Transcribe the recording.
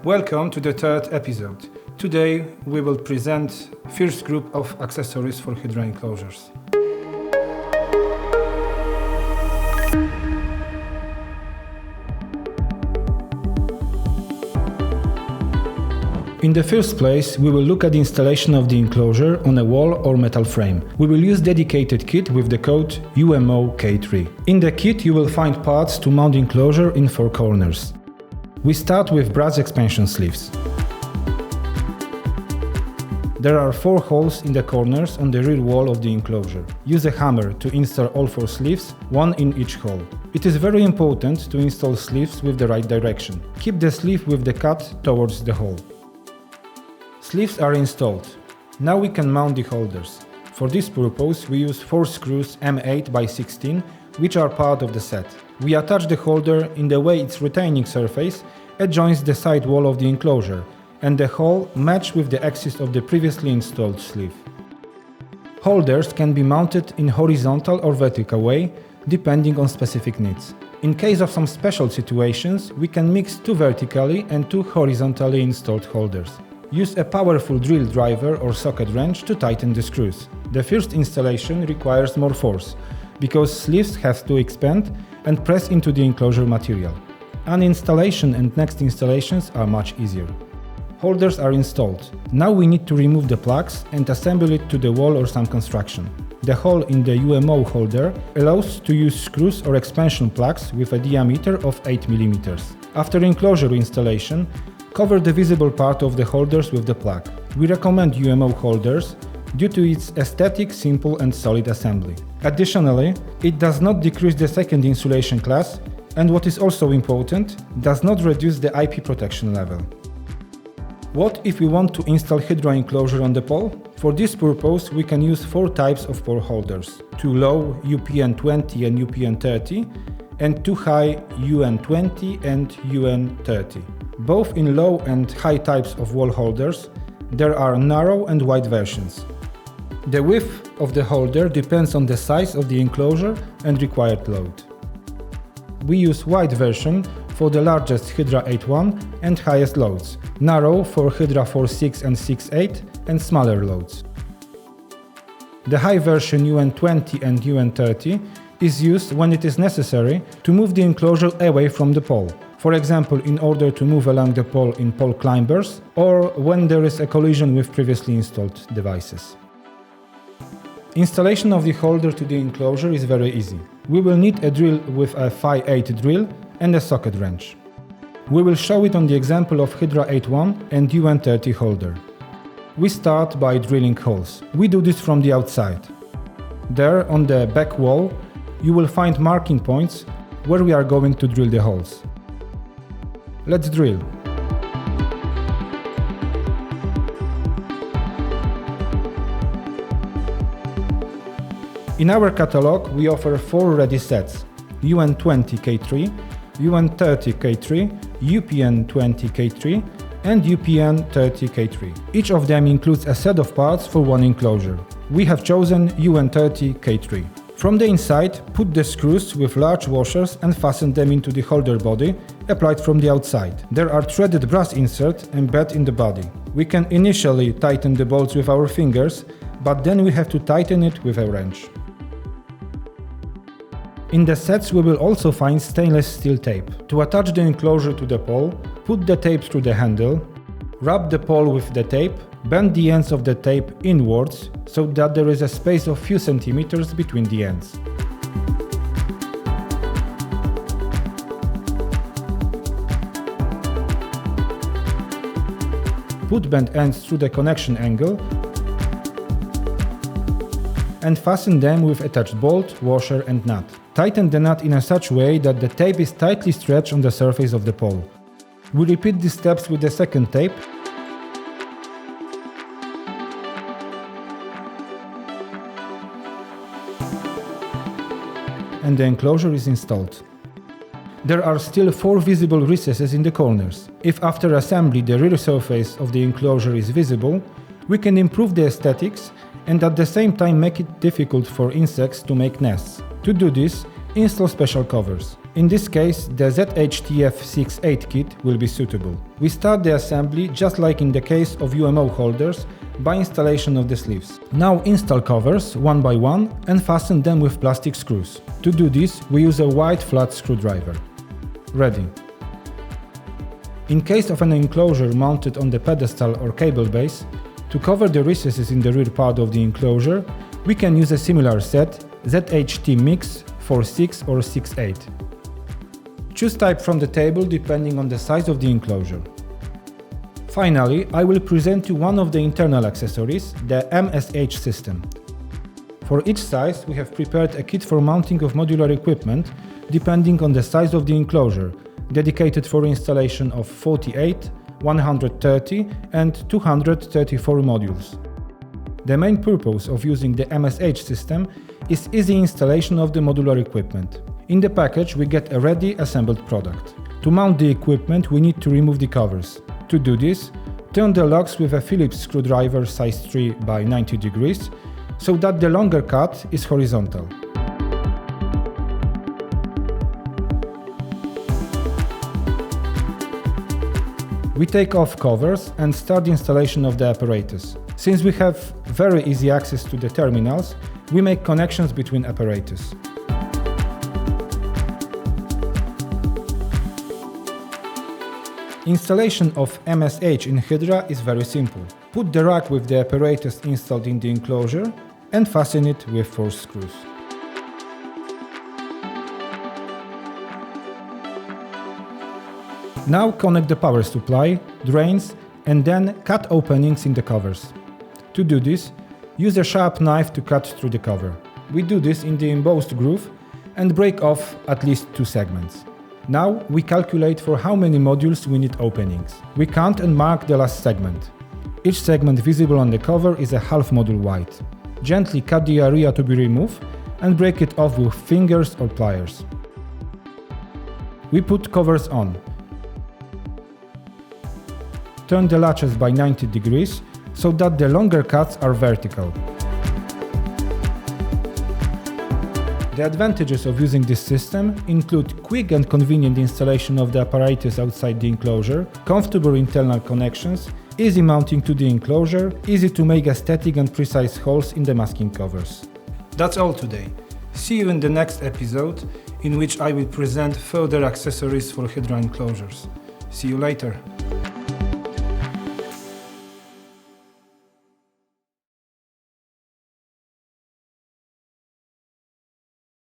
Welcome to the third episode. Today we will present first group of accessories for HYDRA enclosures. In the first place, we will look at the installation of the enclosure on a wall or metal frame. We will use dedicated kit with the code UMO-K3. In the kit you will find parts to mount the enclosure in 4 corners. We start with brass expansion sleeves. There are 4 holes in the corners on the rear wall of the enclosure. Use a hammer to install all 4 sleeves, 1 in each hole. It is very important to install sleeves with the right direction. Keep the sleeve with the cut towards the hole. Sleeves are installed. Now we can mount the holders. For this purpose we use 4 screws M8 by 16, which are part of the set. We attach the holder in the way its retaining surface adjoins the side wall of the enclosure, and the hole matches with the axis of the previously installed sleeve. Holders can be mounted in horizontal or vertical way, depending on specific needs. In case of some special situations, we can mix 2 vertically and 2 horizontally installed holders. Use a powerful drill driver or socket wrench to tighten the screws. The first installation requires more force, because sleeves have to expand and press into the enclosure material. Uninstallation and next installations are much easier. Holders are installed. Now we need to remove the plugs and assemble it to the wall or some construction. The hole in the UMO holder allows to use screws or expansion plugs with a diameter of 8 mm. After enclosure installation, cover the visible part of the holders with the plug. We recommend UMO holders due to its aesthetic, simple and solid assembly. Additionally, it does not decrease the second insulation class and, what is also important, does not reduce the IP protection level. What if we want to install HYDRA enclosure on the pole? For this purpose we can use 4 types of pole holders: 2 low UPN20 and UPN30 and 2 high UN20 and UN30. Both in low and high types of wall holders, there are narrow and wide versions. The width of the holder depends on the size of the enclosure and required load. We use wide version for the largest HYDRA 8.1 and highest loads, narrow for HYDRA 4.6 and 6.8 and smaller loads. The high version UN20 and UN30 is used when it is necessary to move the enclosure away from the pole. For example, in order to move along the pole in pole climbers, or when there is a collision with previously installed devices. Installation of the holder to the enclosure is very easy. We will need a drill with a Phi-8 drill and a socket wrench. We will show it on the example of HYDRA 8.1 and UN30 holder. We start by drilling holes. We do this from the outside. There, on the back wall, you will find marking points where we are going to drill the holes. Let's drill. In our catalog we offer 4 ready sets: UN20K3, UN30K3, UPN20K3 and UPN30K3. Each of them includes a set of parts for one enclosure. We have chosen UN30K3. From the inside, put the screws with large washers and fasten them into the holder body, applied from the outside. There are threaded brass inserts embedded in the body. We can initially tighten the bolts with our fingers, but then we have to tighten it with a wrench. In the sets we will also find stainless steel tape. To attach the enclosure to the pole, put the tape through the handle, rub the pole with the tape, bend the ends of the tape inwards so that there is a space of few centimeters between the ends. Put bent ends through the connection angle and fasten them with attached bolt, washer and nut. Tighten the nut in such way that the tape is tightly stretched on the surface of the pole. We repeat these steps with the second tape and the enclosure is installed. There are still 4 visible recesses in the corners. If after assembly the rear surface of the enclosure is visible, we can improve the aesthetics and at the same time make it difficult for insects to make nests. To do this, install special covers. In this case, the ZHTF68 kit will be suitable. We start the assembly just like in the case of UMO holders by installation of the sleeves. Now install covers one by one and fasten them with plastic screws. To do this, we use a wide flat screwdriver. Ready. In case of an enclosure mounted on the pedestal or cable base, to cover the recesses in the rear part of the enclosure, we can use a similar set, ZHT Mix 46 or 68. Choose type from the table depending on the size of the enclosure. Finally, I will present you one of the internal accessories, the MSH system. For each size, we have prepared a kit for mounting of modular equipment depending on the size of the enclosure, dedicated for installation of 48, 130 and 234 modules. The main purpose of using the MSH system is easy installation of the modular equipment. In the package we get a ready assembled product. To mount the equipment we need to remove the covers. To do this, turn the locks with a Phillips screwdriver size 3 by 90 degrees so that the longer cut is horizontal. We take off covers and start the installation of the apparatus. Since we have very easy access to the terminals, we make connections between apparatus. Installation of MSH in HYDRA is very simple. Put the rack with the apparatus installed in the enclosure and fasten it with 4 screws. Now connect the power supply, drains, and then cut openings in the covers. To do this, use a sharp knife to cut through the cover. We do this in the embossed groove and break off at least 2 segments. Now we calculate for how many modules we need openings. We count and mark the last segment. Each segment visible on the cover is a half module wide. Gently cut the area to be removed and break it off with fingers or pliers. We put covers on. Turn the latches by 90 degrees so that the longer cuts are vertical. The advantages of using this system include quick and convenient installation of the apparatus outside the enclosure, comfortable internal connections, easy mounting to the enclosure, easy to make aesthetic and precise holes in the masking covers. That's all today. See you in the next episode, in which I will present further accessories for HYDRA enclosures. See you later.